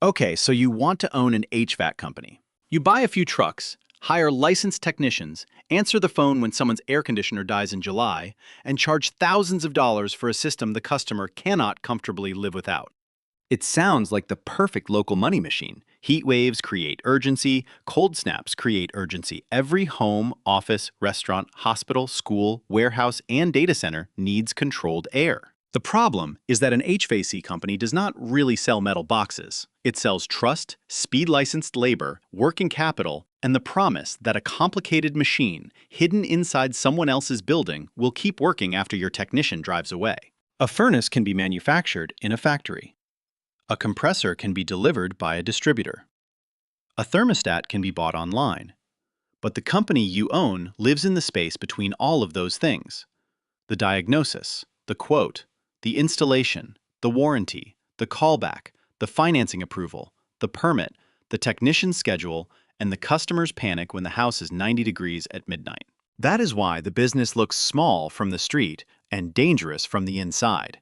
Okay, so you want to own an HVAC company. You buy a few trucks, hire licensed technicians, answer the phone when someone's air conditioner dies in July, and charge thousands of dollars for a system the customer cannot comfortably live without. It sounds like the perfect local money machine. Heat waves create urgency, cold snaps create urgency. Every home, office, restaurant, hospital, school, warehouse, and data center needs controlled air. The problem is that an HVAC company does not really sell metal boxes. It sells trust, speed-licensed labor, working capital, and the promise that a complicated machine hidden inside someone else's building will keep working after your technician drives away. A furnace can be manufactured in a factory. A compressor can be delivered by a distributor. A thermostat can be bought online. But the company you own lives in the space between all of those things. The diagnosis, the quote, the installation, the warranty, the callback, the financing approval, the permit, the technician's schedule, and the customer's panic when the house is 90 degrees at midnight. That is why the business looks small from the street and dangerous from the inside.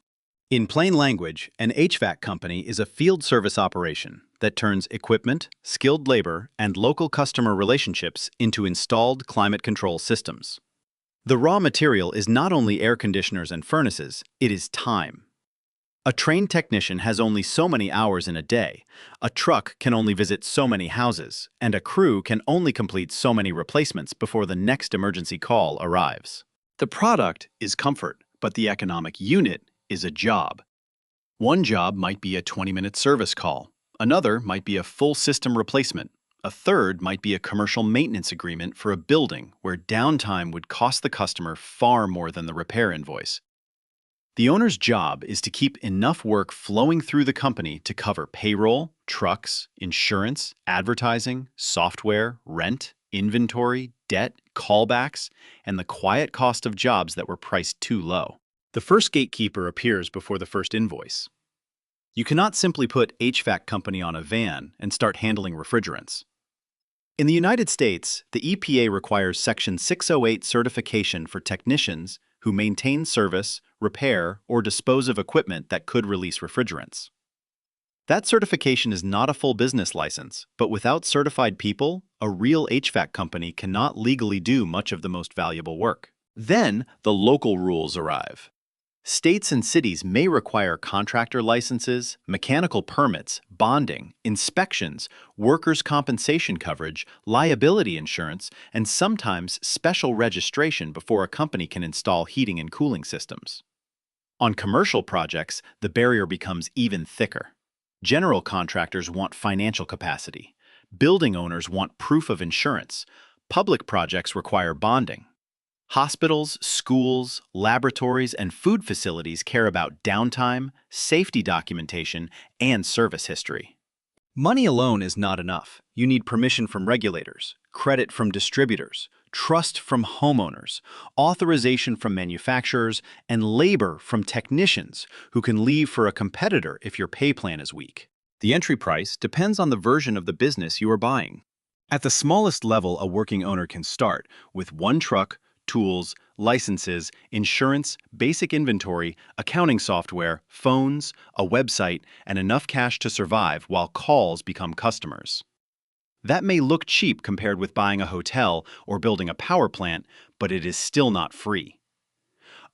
In plain language, an HVAC company is a field service operation that turns equipment, skilled labor, and local customer relationships into installed climate control systems. The raw material is not only air conditioners and furnaces, it is time. A trained technician has only so many hours in a day, a truck can only visit so many houses, and a crew can only complete so many replacements before the next emergency call arrives. The product is comfort, but the economic unit is a job. One job might be a 20-minute service call. Another might be a full system replacement. A third might be a commercial maintenance agreement for a building where downtime would cost the customer far more than the repair invoice. The owner's job is to keep enough work flowing through the company to cover payroll, trucks, insurance, advertising, software, rent, inventory, debt, callbacks, and the quiet cost of jobs that were priced too low. The first gatekeeper appears before the first invoice. You cannot simply put HVAC company on a van and start handling refrigerants. In the United States, the EPA requires Section 608 certification for technicians who maintain service, repair, or dispose of equipment that could release refrigerants. That certification is not a full business license, but without certified people, a real HVAC company cannot legally do much of the most valuable work. Then, the local rules arrive. States and cities may require contractor licenses, mechanical permits, bonding, inspections, workers' compensation coverage, liability insurance, and sometimes special registration before a company can install heating and cooling systems. On commercial projects, the barrier becomes even thicker. General contractors want financial capacity. Building owners want proof of insurance. Public projects require bonding. Hospitals, schools, laboratories, and food facilities care about downtime, safety documentation, and service history. Money alone is not enough. You need permission from regulators, credit from distributors, trust from homeowners, authorization from manufacturers, and labor from technicians who can leave for a competitor if your pay plan is weak. The entry price depends on the version of the business you are buying. At the smallest level a working owner can start with one truck, tools, licenses, insurance, basic inventory, accounting software, phones, a website, and enough cash to survive while calls become customers. That may look cheap compared with buying a hotel or building a power plant, but it is still not free.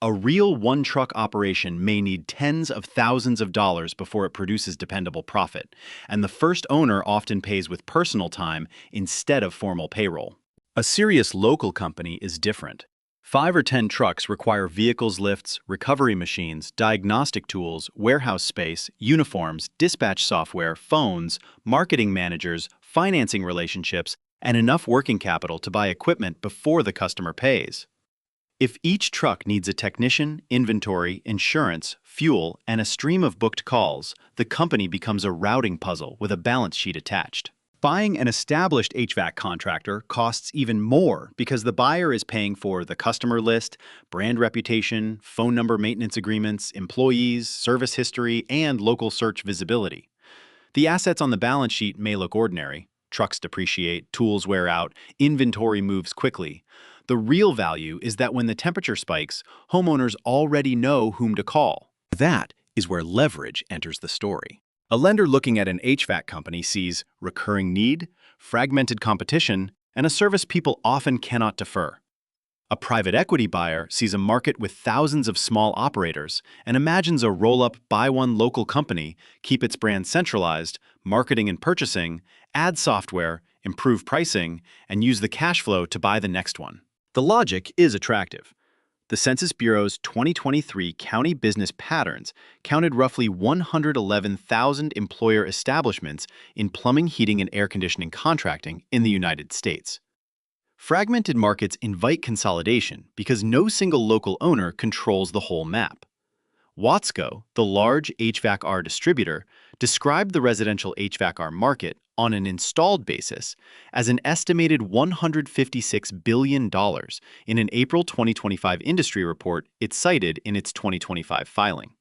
A real one-truck operation may need tens of thousands of dollars before it produces dependable profit, and the first owner often pays with personal time instead of formal payroll. A serious local company is different. 5 or 10 trucks require vehicles lifts, recovery machines, diagnostic tools, warehouse space, uniforms, dispatch software, phones, marketing managers, financing relationships, and enough working capital to buy equipment before the customer pays. If each truck needs a technician, inventory, insurance, fuel, and a stream of booked calls, the company becomes a routing puzzle with a balance sheet attached. Buying an established HVAC contractor costs even more because the buyer is paying for the customer list, brand reputation, phone number maintenance agreements, employees, service history, and local search visibility. The assets on the balance sheet may look ordinary. Trucks depreciate, tools wear out, inventory moves quickly. The real value is that when the temperature spikes, homeowners already know whom to call. That is where leverage enters the story. A lender looking at an HVAC company sees recurring need, fragmented competition, and a service people often cannot defer. A private equity buyer sees a market with thousands of small operators and imagines a roll-up buy one local company, keep its brand centralized, marketing and purchasing, add software, improve pricing, and use the cash flow to buy the next one. The logic is attractive. The Census Bureau's 2023 County Business Patterns counted roughly 111,000 employer establishments in plumbing, heating, and air conditioning contracting in the United States. Fragmented markets invite consolidation because no single local owner controls the whole map. Watsco, the large HVAC-R distributor, described the residential HVAC-R market on an installed basis as an estimated $156 billion in an April 2025 industry report it cited in its 2025 filing.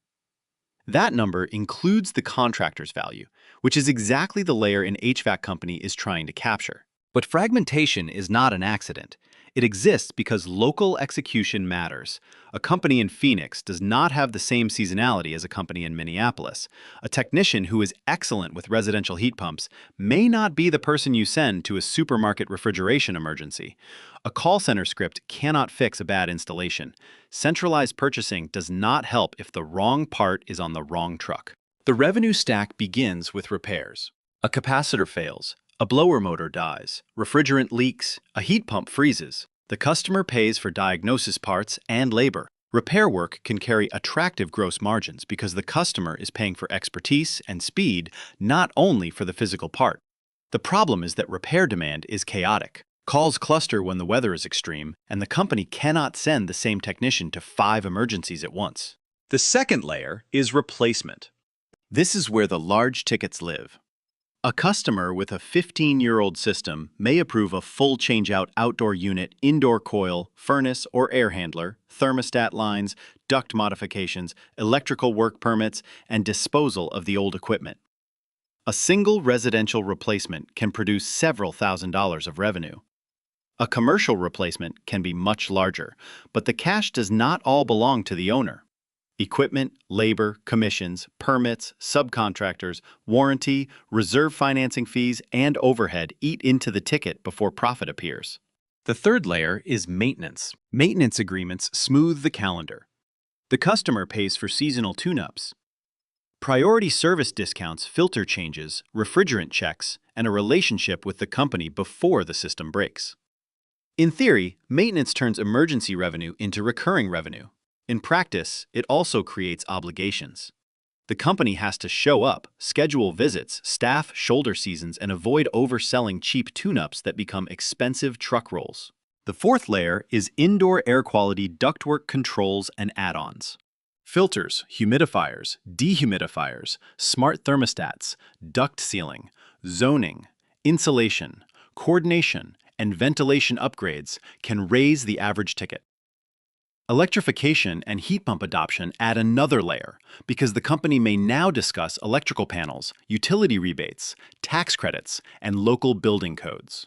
That number includes the contractor's value, which is exactly the layer an HVAC company is trying to capture. But fragmentation is not an accident. It exists because local execution matters. A company in Phoenix does not have the same seasonality as a company in Minneapolis. A technician who is excellent with residential heat pumps may not be the person you send to a supermarket refrigeration emergency. A call center script cannot fix a bad installation. Centralized purchasing does not help if the wrong part is on the wrong truck. The revenue stack begins with repairs. A capacitor fails. A blower motor dies, refrigerant leaks, a heat pump freezes. The customer pays for diagnosis parts and labor. Repair work can carry attractive gross margins because the customer is paying for expertise and speed, not only for the physical part. The problem is that repair demand is chaotic. Calls cluster when the weather is extreme, and the company cannot send the same technician to 5 emergencies at once. The second layer is replacement. This is where the large tickets live. A customer with a 15-year-old system may approve a full change-out outdoor unit, indoor coil, furnace or air handler, thermostat lines, duct modifications, electrical work permits, and disposal of the old equipment. A single residential replacement can produce several $1,000s of revenue. A commercial replacement can be much larger, but the cash does not all belong to the owner. Equipment, labor, commissions, permits, subcontractors, warranty, reserve financing fees, and overhead eat into the ticket before profit appears. The third layer is maintenance. Maintenance agreements smooth the calendar. The customer pays for seasonal tune-ups. Priority service discounts, filter changes, refrigerant checks, and a relationship with the company before the system breaks. In theory, maintenance turns emergency revenue into recurring revenue. In practice, it also creates obligations. The company has to show up, schedule visits, staff shoulder seasons, and avoid overselling cheap tune-ups that become expensive truck rolls. The fourth layer is indoor air quality ductwork controls and add-ons. Filters, humidifiers, dehumidifiers, smart thermostats, duct sealing, zoning, insulation, coordination, and ventilation upgrades can raise the average ticket. Electrification and heat pump adoption add another layer because the company may now discuss electrical panels, utility rebates, tax credits, and local building codes.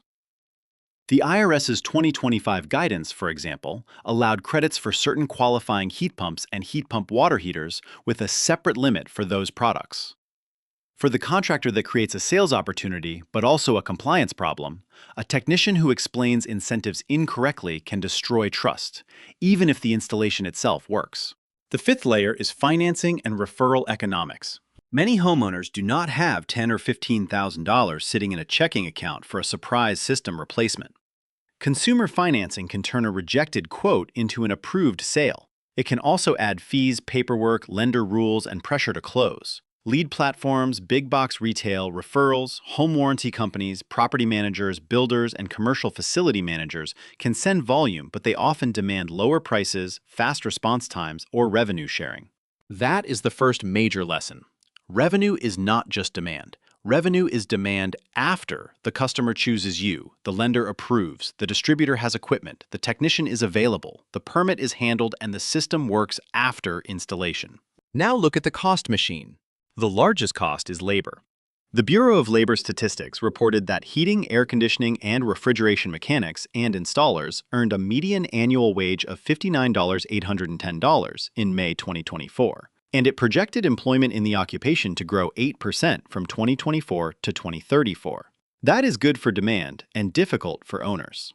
The IRS's 2025 guidance, for example, allowed credits for certain qualifying heat pumps and heat pump water heaters with a separate limit for those products. For the contractor that creates a sales opportunity but also a compliance problem, a technician who explains incentives incorrectly can destroy trust, even if the installation itself works. The fifth layer is financing and referral economics. Many homeowners do not have $10,000 or $15,000 sitting in a checking account for a surprise system replacement. Consumer financing can turn a rejected quote into an approved sale. It can also add fees, paperwork, lender rules, and pressure to close. Lead platforms, big box retail, referrals, home warranty companies, property managers, builders, and commercial facility managers can send volume, but they often demand lower prices, fast response times, or revenue sharing. That is the first major lesson. Revenue is not just demand. Revenue is demand after the customer chooses you, the lender approves, the distributor has equipment, the technician is available, the permit is handled, and the system works after installation. Now look at the cost machine. The largest cost is labor. The Bureau of Labor Statistics reported that heating, air conditioning, and refrigeration mechanics and installers earned a median annual wage of $59,810 in May 2024. and it projected employment in the occupation to grow 8% from 2024 to 2034. That is good for demand and difficult for owners.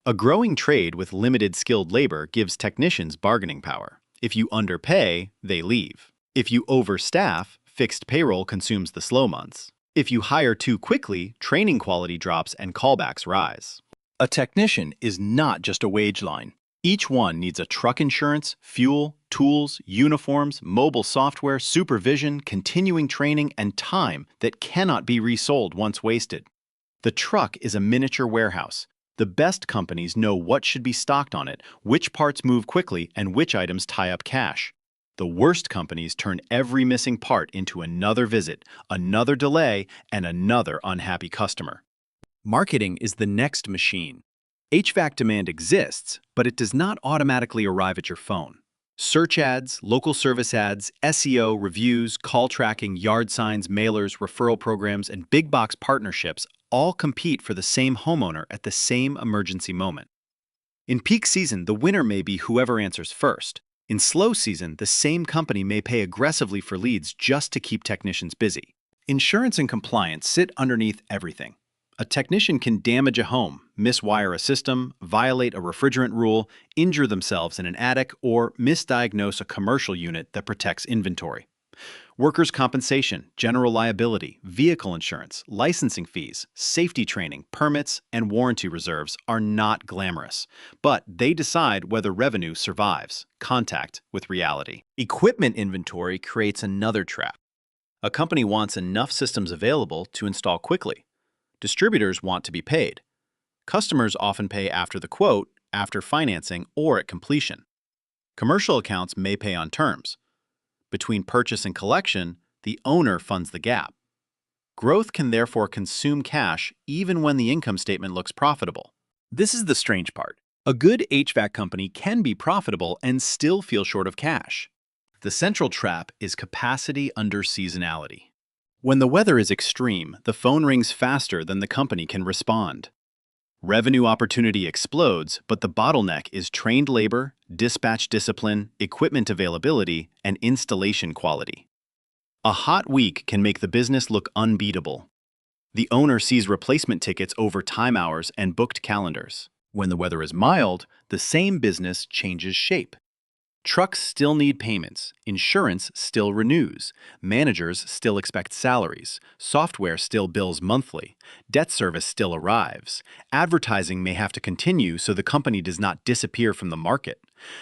A growing trade with limited skilled labor gives technicians bargaining power. If you underpay, they leave. If you overstaff, fixed payroll consumes the slow months. If you hire too quickly, training quality drops and callbacks rise. A technician is not just a wage line. Each one needs a truck insurance, fuel, tools, uniforms, mobile software, supervision, continuing training, and time that cannot be resold once wasted. The truck is a miniature warehouse. The best companies know what should be stocked on it, which parts move quickly, and which items tie up cash. The worst companies turn every missing part into another visit, another delay, and another unhappy customer. Marketing is the next machine. HVAC demand exists, but it does not automatically arrive at your phone. Search ads, local service ads, SEO, reviews, call tracking, yard signs, mailers, referral programs, and big box partnerships all compete for the same homeowner at the same emergency moment. In peak season, the winner may be whoever answers first. In slow season, the same company may pay aggressively for leads just to keep technicians busy. Insurance and compliance sit underneath everything. A technician can damage a home, miswire a system, violate a refrigerant rule, injure themselves in an attic, or misdiagnose a commercial unit that protects inventory. Workers' compensation, general liability, vehicle insurance, licensing fees, safety training, permits, and warranty reserves are not glamorous, but they decide whether revenue survives contact with reality. Equipment inventory creates another trap. A company wants enough systems available to install quickly. Distributors want to be paid. Customers often pay after the quote, after financing, or at completion. Commercial accounts may pay on terms. Between purchase and collection, the owner funds the gap. Growth can therefore consume cash even when the income statement looks profitable. This is the strange part. A good HVAC company can be profitable and still feel short of cash. The central trap is capacity under seasonality. When the weather is extreme, the phone rings faster than the company can respond. Revenue opportunity explodes, but the bottleneck is trained labor, dispatch discipline, equipment availability, and installation quality. A hot week can make the business look unbeatable. The owner sees replacement tickets over time hours and booked calendars. When the weather is mild, the same business changes shape. Trucks still need payments, insurance still renews, managers still expect salaries, software still bills monthly, debt service still arrives, advertising may have to continue so the company does not disappear from the market.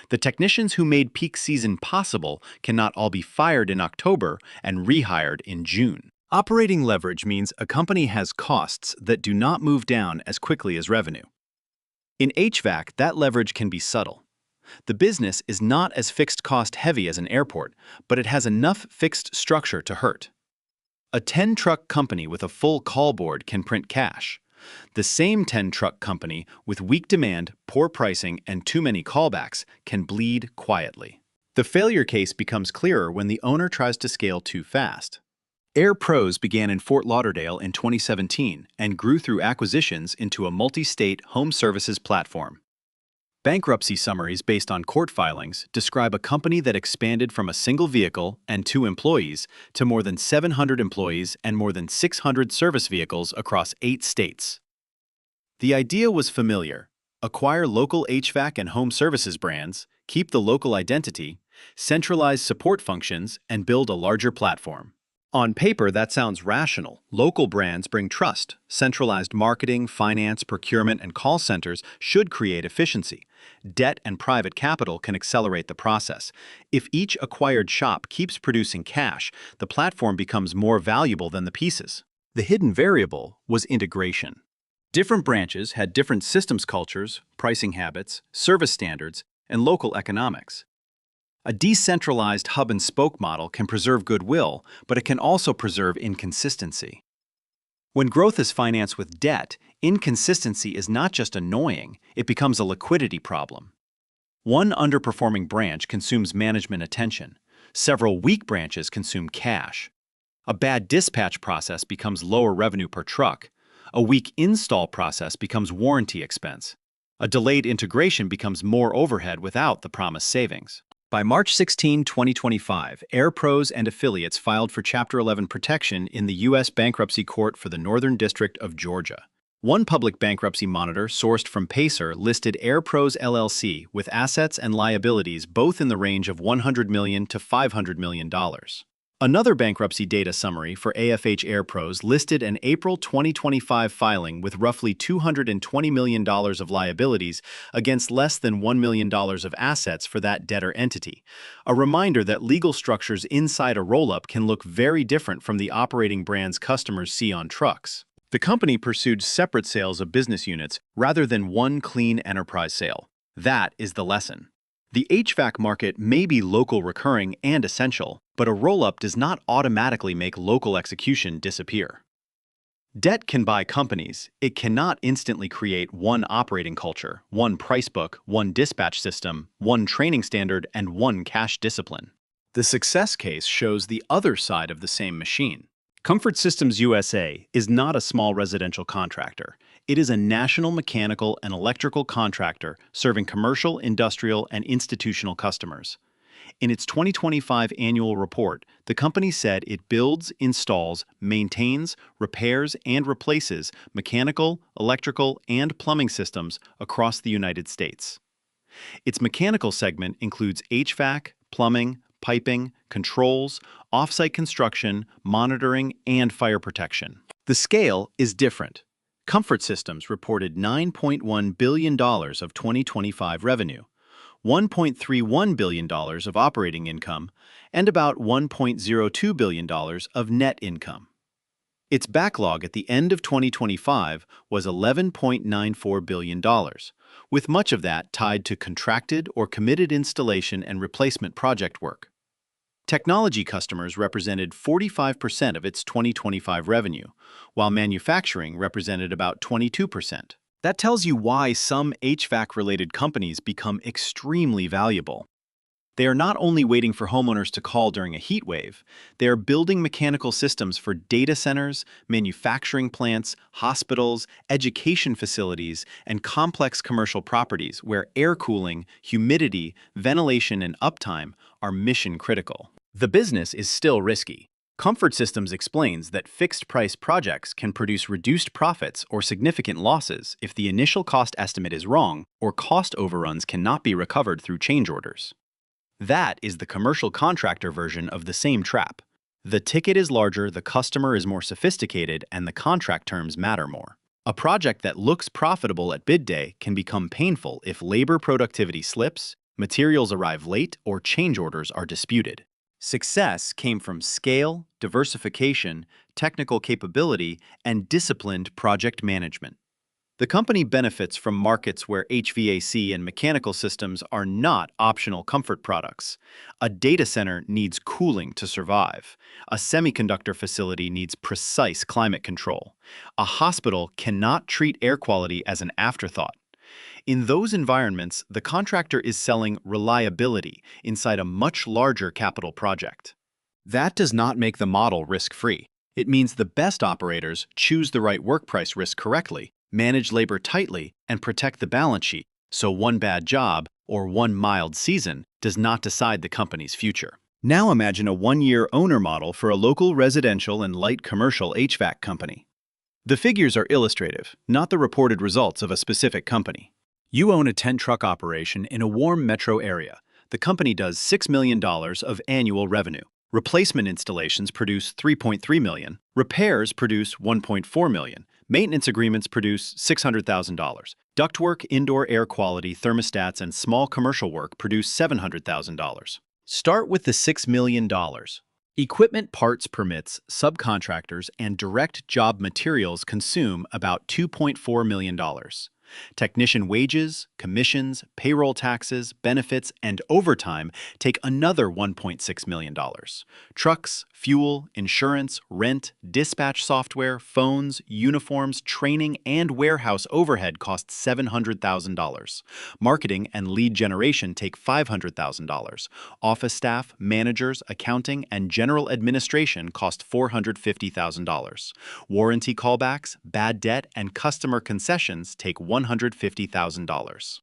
The technicians who made peak season possible cannot all be fired in October and rehired in June. Operating leverage means a company has costs that do not move down as quickly as revenue. In HVAC, that leverage can be subtle. The business is not as fixed cost heavy as an airport, but it has enough fixed structure to hurt. A 10-truck company with a full call board can print cash. The same 10-truck company with weak demand, poor pricing, and too many callbacks can bleed quietly. The failure case becomes clearer when the owner tries to scale too fast. Air Pros began in Fort Lauderdale in 2017 and grew through acquisitions into a multi-state home services platform. Bankruptcy summaries based on court filings describe a company that expanded from a single vehicle and 2 employees to more than 700 employees and more than 600 service vehicles across 8 states. The idea was familiar: acquire local HVAC and home services brands, keep the local identity, centralize support functions, and build a larger platform. On paper, that sounds rational. Local brands bring trust. Centralized marketing, finance, procurement, and call centers should create efficiency. Debt and private capital can accelerate the process. If each acquired shop keeps producing cash, the platform becomes more valuable than the pieces. The hidden variable was integration. Different branches had different systems cultures, pricing habits, service standards, and local economics. A decentralized hub-and-spoke model can preserve goodwill, but it can also preserve inconsistency. When growth is financed with debt, inconsistency is not just annoying, it becomes a liquidity problem. One underperforming branch consumes management attention. Several weak branches consume cash. A bad dispatch process becomes lower revenue per truck. A weak install process becomes warranty expense. A delayed integration becomes more overhead without the promised savings. By March 16, 2025, Air Pros and affiliates filed for Chapter 11 protection in the U.S. Bankruptcy Court for the Northern District of Georgia. One public bankruptcy monitor sourced from Pacer listed Air Pros LLC with assets and liabilities both in the range of $100 million to $500 million. Another bankruptcy data summary for AFH Air Pros listed an April 2025 filing with roughly $220 million of liabilities against less than $1 million of assets for that debtor entity. A reminder that legal structures inside a roll-up can look very different from the operating brands customers see on trucks. The company pursued separate sales of business units rather than one clean enterprise sale. That is the lesson. The HVAC market may be local recurring and essential, but a roll-up does not automatically make local execution disappear. Debt can buy companies. It cannot instantly create one operating culture, one price book, one dispatch system, one training standard, and one cash discipline. The success case shows the other side of the same machine. Comfort Systems USA is not a small residential contractor. It is a national mechanical and electrical contractor serving commercial, industrial, and institutional customers. In its 2025 annual report, the company said it builds, installs, maintains, repairs, and replaces mechanical, electrical, and plumbing systems across the United States. Its mechanical segment includes HVAC, plumbing, piping, controls, off-site construction, monitoring, and fire protection. The scale is different. Comfort Systems reported $9.1 billion of 2025 revenue, $1.31 billion of operating income, and about $1.02 billion of net income. Its backlog at the end of 2025 was $11.94 billion, with much of that tied to contracted or committed installation and replacement project work. Technology customers represented 45% of its 2025 revenue, while manufacturing represented about 22%. That tells you why some HVAC-related companies become extremely valuable. They are not only waiting for homeowners to call during a heat wave, they are building mechanical systems for data centers, manufacturing plants, hospitals, education facilities, and complex commercial properties where air cooling, humidity, ventilation, and uptime are mission critical. The business is still risky. Comfort Systems explains that fixed-price projects can produce reduced profits or significant losses if the initial cost estimate is wrong or cost overruns cannot be recovered through change orders. That is the commercial contractor version of the same trap. The ticket is larger, the customer is more sophisticated, and the contract terms matter more. A project that looks profitable at bid day can become painful if labor productivity slips, materials arrive late, or change orders are disputed. Success came from scale, diversification, technical capability, and disciplined project management. The company benefits from markets where HVAC and mechanical systems are not optional comfort products. A data center needs cooling to survive. A semiconductor facility needs precise climate control. A hospital cannot treat air quality as an afterthought. In those environments, the contractor is selling reliability inside a much larger capital project. That does not make the model risk-free. It means the best operators choose the right work price risk correctly, manage labor tightly, and protect the balance sheet, so one bad job or one mild season does not decide the company's future. Now imagine a one-year owner model for a local residential and light commercial HVAC company. The figures are illustrative, not the reported results of a specific company. You own a 10-truck operation in a warm metro area. The company does $6 million of annual revenue. Replacement installations produce $3.3 million. Repairs produce $1.4 million. Maintenance agreements produce $600,000. Ductwork, indoor air quality, thermostats, and small commercial work produce $700,000. Start with the $6 million. Equipment, parts, permits, subcontractors, and direct job materials consume about $2.4 million. Technician wages, commissions, payroll taxes, benefits, and overtime take another $1.6 million. Trucks, fuel, insurance, rent, dispatch software, phones, uniforms, training, and warehouse overhead cost $700,000. Marketing and lead generation take $500,000. Office staff, managers, accounting, and general administration cost $450,000. Warranty callbacks, bad debt, and customer concessions take $150,000.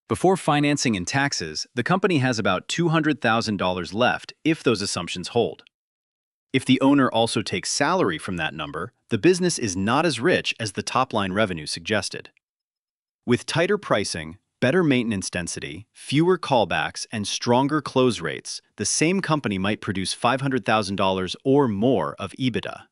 Before financing and taxes, the company has about $200,000 left if those assumptions hold. If the owner also takes salary from that number, the business is not as rich as the top-line revenue suggested. With tighter pricing, better maintenance density, fewer callbacks, and stronger close rates, the same company might produce $500,000 or more of EBITDA.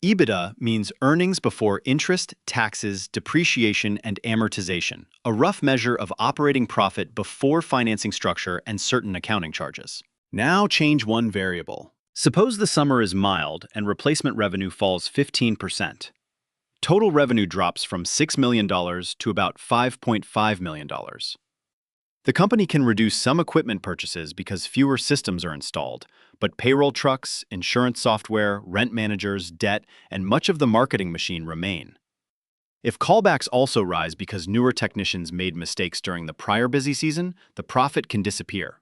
EBITDA means earnings before interest, taxes, depreciation, and amortization, a rough measure of operating profit before financing structure and certain accounting charges. Now change one variable. Suppose the summer is mild and replacement revenue falls 15%. Total revenue drops from $6 million to about $5.5 million. The company can reduce some equipment purchases because fewer systems are installed, but payroll trucks, insurance software, rent managers, debt, and much of the marketing machine remain. If callbacks also rise because newer technicians made mistakes during the prior busy season, the profit can disappear.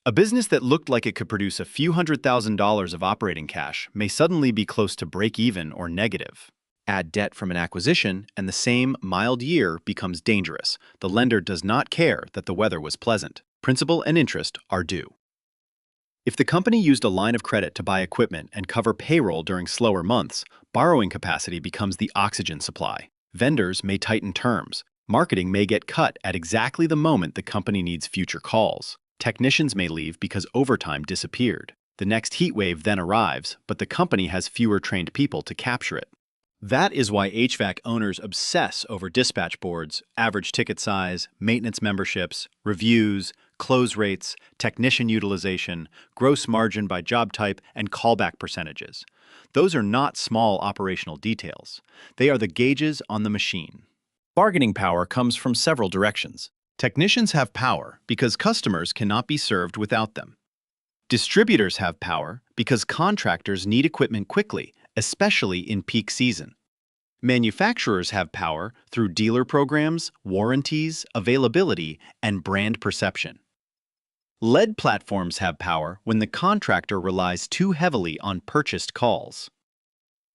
A business that looked like it could produce a few $100,000 of operating cash may suddenly be close to break-even or negative. Add debt from an acquisition, and the same mild year becomes dangerous. The lender does not care that the weather was pleasant. Principal and interest are due. If the company used a line of credit to buy equipment and cover payroll during slower months, borrowing capacity becomes the oxygen supply. Vendors may tighten terms. Marketing may get cut at exactly the moment the company needs future calls. Technicians may leave because overtime disappeared. The next heat wave then arrives, but the company has fewer trained people to capture it. That is why HVAC owners obsess over dispatch boards, average ticket size, maintenance memberships, reviews, close rates, technician utilization, gross margin by job type, and callback percentages. Those are not small operational details. They are the gauges on the machine. Bargaining power comes from several directions. Technicians have power because customers cannot be served without them. Distributors have power because contractors need equipment quickly, especially in peak season. Manufacturers have power through dealer programs, warranties, availability, and brand perception. Lead platforms have power when the contractor relies too heavily on purchased calls.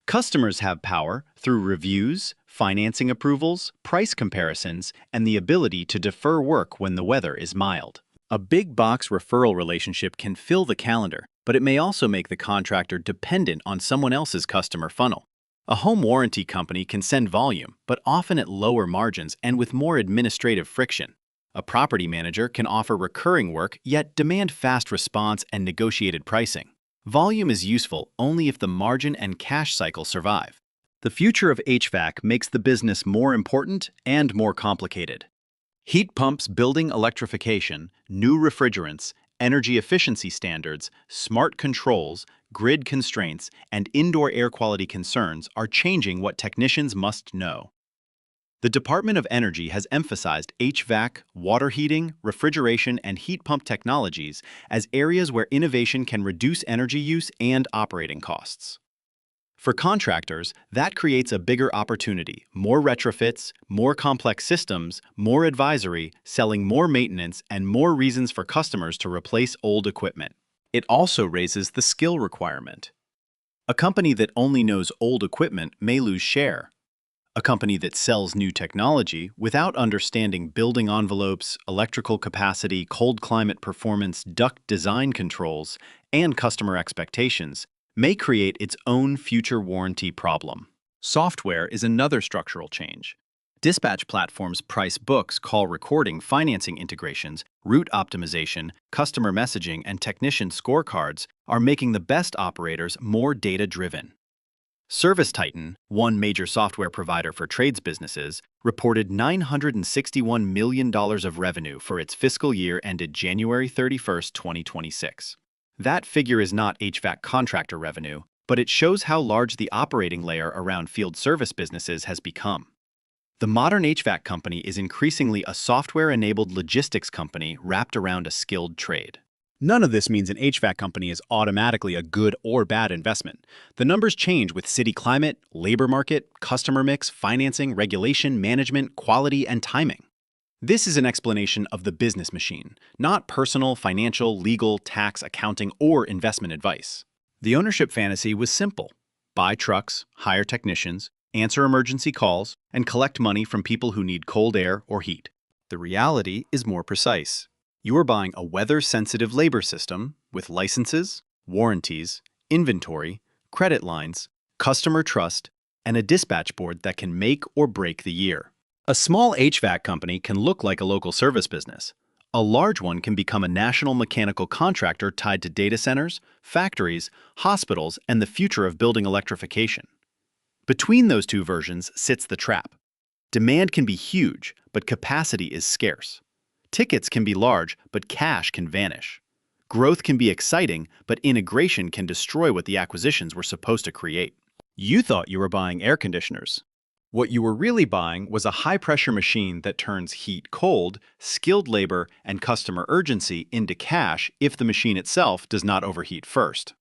Customers have power through reviews, financing approvals, price comparisons, and the ability to defer work when the weather is mild. A big box referral relationship can fill the calendar, but it may also make the contractor dependent on someone else's customer funnel. A home warranty company can send volume, but often at lower margins and with more administrative friction. A property manager can offer recurring work, yet demand fast response and negotiated pricing. Volume is useful only if the margin and cash cycle survive. The future of HVAC makes the business more important and more complicated. Heat pumps, building electrification, new refrigerants, energy efficiency standards, smart controls, grid constraints, and indoor air quality concerns are changing what technicians must know. The Department of Energy has emphasized HVAC, water heating, refrigeration, and heat pump technologies as areas where innovation can reduce energy use and operating costs. For contractors, that creates a bigger opportunity: more retrofits, more complex systems, more advisory, selling more maintenance, and more reasons for customers to replace old equipment. It also raises the skill requirement. A company that only knows old equipment may lose share. A company that sells new technology without understanding building envelopes, electrical capacity, cold climate performance, duct design controls, and customer expectations may create its own future warranty problem. Software is another structural change. Dispatch platforms price books, call recording, financing integrations, route optimization, customer messaging, and technician scorecards are making the best operators more data-driven. ServiceTitan, one major software provider for trades businesses, reported $961 million of revenue for its fiscal year ended January 31, 2026. That figure is not HVAC contractor revenue, but it shows how large the operating layer around field service businesses has become. The modern HVAC company is increasingly a software-enabled logistics company wrapped around a skilled trade. None of this means an HVAC company is automatically a good or bad investment. The numbers change with city climate, labor market, customer mix, financing, regulation, management, quality, and timing. This is an explanation of the business machine, not personal, financial, legal, tax, accounting, or investment advice. The ownership fantasy was simple: buy trucks, hire technicians, answer emergency calls, and collect money from people who need cold air or heat. The reality is more precise. You are buying a weather-sensitive labor system with licenses, warranties, inventory, credit lines, customer trust, and a dispatch board that can make or break the year. A small HVAC company can look like a local service business. A large one can become a national mechanical contractor tied to data centers, factories, hospitals, and the future of building electrification. Between those two versions sits the trap. Demand can be huge, but capacity is scarce. Tickets can be large, but cash can vanish. Growth can be exciting, but integration can destroy what the acquisitions were supposed to create. You thought you were buying air conditioners. What you were really buying was a high-pressure machine that turns heat cold, skilled labor, and customer urgency into cash if the machine itself does not overheat first.